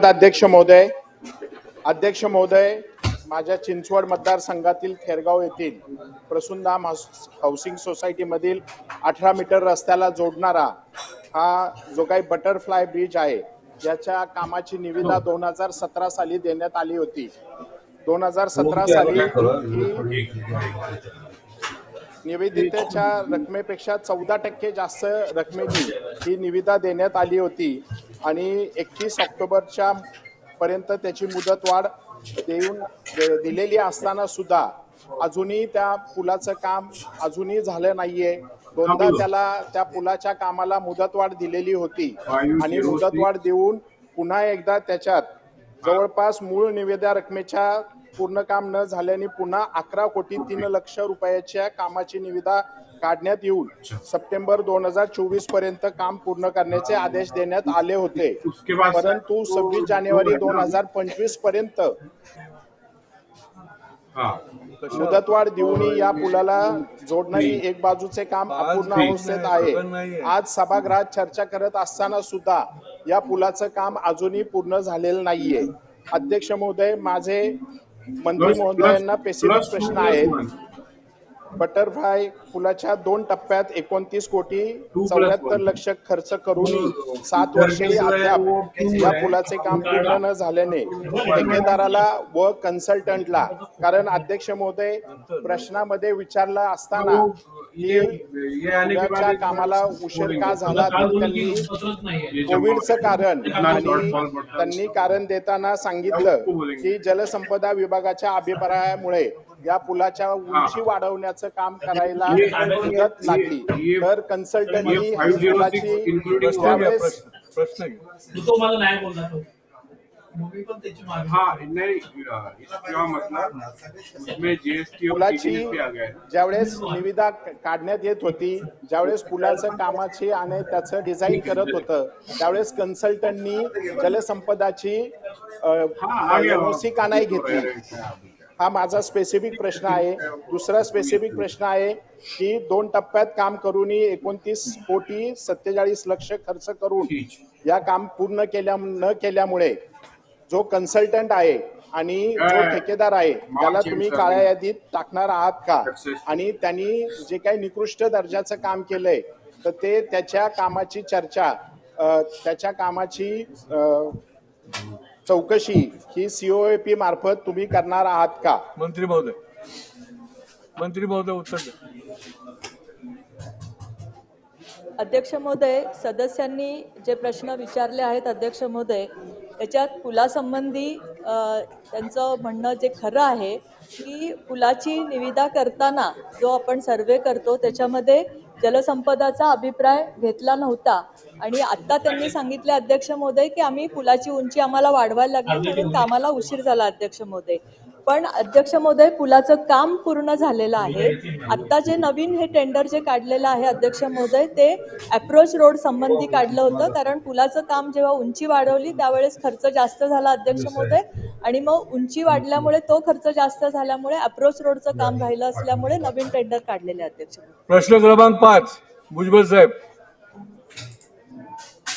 अध्यक्ष महोदय, माझ्या चिंचवड मतदारसंघातील खेरगाव येथील प्रसूनधाम हाऊसिंग सोसायटी मधील 18 मीटर रस्त्याला जोडणारा हा जो काही बटरफ्लाय ब्रिज आहे याच्या कामाची निविदा 2017 साली देण्यात आली होती। 2017 साली निविदेच्या रकमेपेक्षा 14% जास्त रकमेची ही निविदा देण्यात आली होती आणि 31 ऑक्टोबरच्या पर्यंत त्याची मुदतवाढ दिलेली असताना सुद्धा अजूनही त्या पुलाचं काम अजूनही झालं नाहीये। दोनदा त्याला त्या पुलाच्या कामाला मुदतवाढ दिलेली होती आणि मुदतवाढ देऊन पुन्हा एकदा त्याच्यात जवळपास मूळ निविदा रकमेच्या पूर्ण काम न झाल्याने पुन्हा 11,03,00,000 रुपयाच्या कामाची निविदा काढण्यात येऊन सप्टेंबर 2024 पर्यंत काम पूर्ण करण्याचे आदेश देण्यात आले होते, परंतु 26 जानेवारी 2025 पर्यंत मुदतवाढ देऊनही या पुलाला जोडणारी एक बाजूचे काम अपूर्ण अवस्थेत आहे। आज सभागृहात चर्चा करत असताना सुद्धा या पुलाचं काम अजूनही पूर्ण झालेलं नाहीये। अध्यक्ष महोदय, माझे मंत्री महोदयांना स्पेसिफिक प्रश्न आहेत। बटरफ्लाय पुलाच्या 2 टप्प्यात 29,74,00,000 खर्च करून 7 वर्षे अद्याप या पुलाचे काम पूर्ण न झाल्याने ठेकेदाराला व कन्सल्टंटला, कारण अध्यक्ष महोदय प्रश्नामध्ये विचारला असताना की पुलाच्या कामाला उशीर का झाला तर त्यांनी कोविडचं कारण आणि त्यांनी कारण देताना सांगितलं की जलसंपदा विभागाच्या अभिप्रायामुळे या पुलाच्या उंची वाढवण्याचं काम करायला मुदत लागली, तर कन्सल्टंटनी पुलाची प्रश्न पुलाची ज्यावेळेस निविदा काढण्यात येत होती, ज्यावेळेस पुलाचं कामाची आणि त्याचं डिझाईन करत होतं त्यावेळेस कन्सल्टंटनी जलसंपदाची एनओसी का नाही घेतली, हा माझा स्पेसिफिक प्रश्न आहे। दुसरा स्पेसिफिक प्रश्न आहे की 2 टप्प्यात काम करूनही 29,47,00,000 खर्च करून या काम पूर्ण न केल्यामुळे जो कन्सल्टंट आहे आणि जो ठेकेदार आहे त्याला तुम्ही काळ्या यादीत टाकणार आहात का? आणि त्यांनी जे काही निकृष्ट दर्जाचं काम केलंय तर ते त्याच्या कामाची चर्चा, त्याच्या कामाची चौकशी ही COAP मार्फत तुम्ही करणार आहात का? मंत्री महोदय उत्तर द्या। अध्यक्ष महोदय, सदस्यांनी जे प्रश्न विचारले आहेत अध्यक्ष महोदय, त्याच्यात पुलासंबंधी त्यांचं म्हणणं जे खरं आहे की पुलाची निविदा करताना जो आपण सर्वे करतो त्याच्यामध्ये जलसंपदाचा अभिप्राय घेतला नव्हता आणि आता त्यांनी सांगितले अध्यक्ष महोदय की आम्ही पुलाची उंची आम्हाला वाढवायला लागली म्हणून कामाला उशीर झाला अध्यक्ष महोदय। पण अध्यक्ष महोदय, पुलाचं काम पूर्ण झालेलं आहे। आता जे नवीन हे टेंडर जे काढलेलं आहे अध्यक्ष महोदय ते अप्रोच रोड संबंधी काढलं होतं, कारण पुलाचं काम जेव्हा उंची वाढवली त्यावेळेस खर्च जास्त झाला अध्यक्ष महोदय आणि मग उंची वाढल्यामुळे तो खर्च जास्त झाल्यामुळे अप्रोच रोडचं काम राहिलं असल्यामुळे नवीन टेंडर काढलेले अध्यक्ष महोदय। प्रश्न क्रमांक 5 भुजबळ साहेब।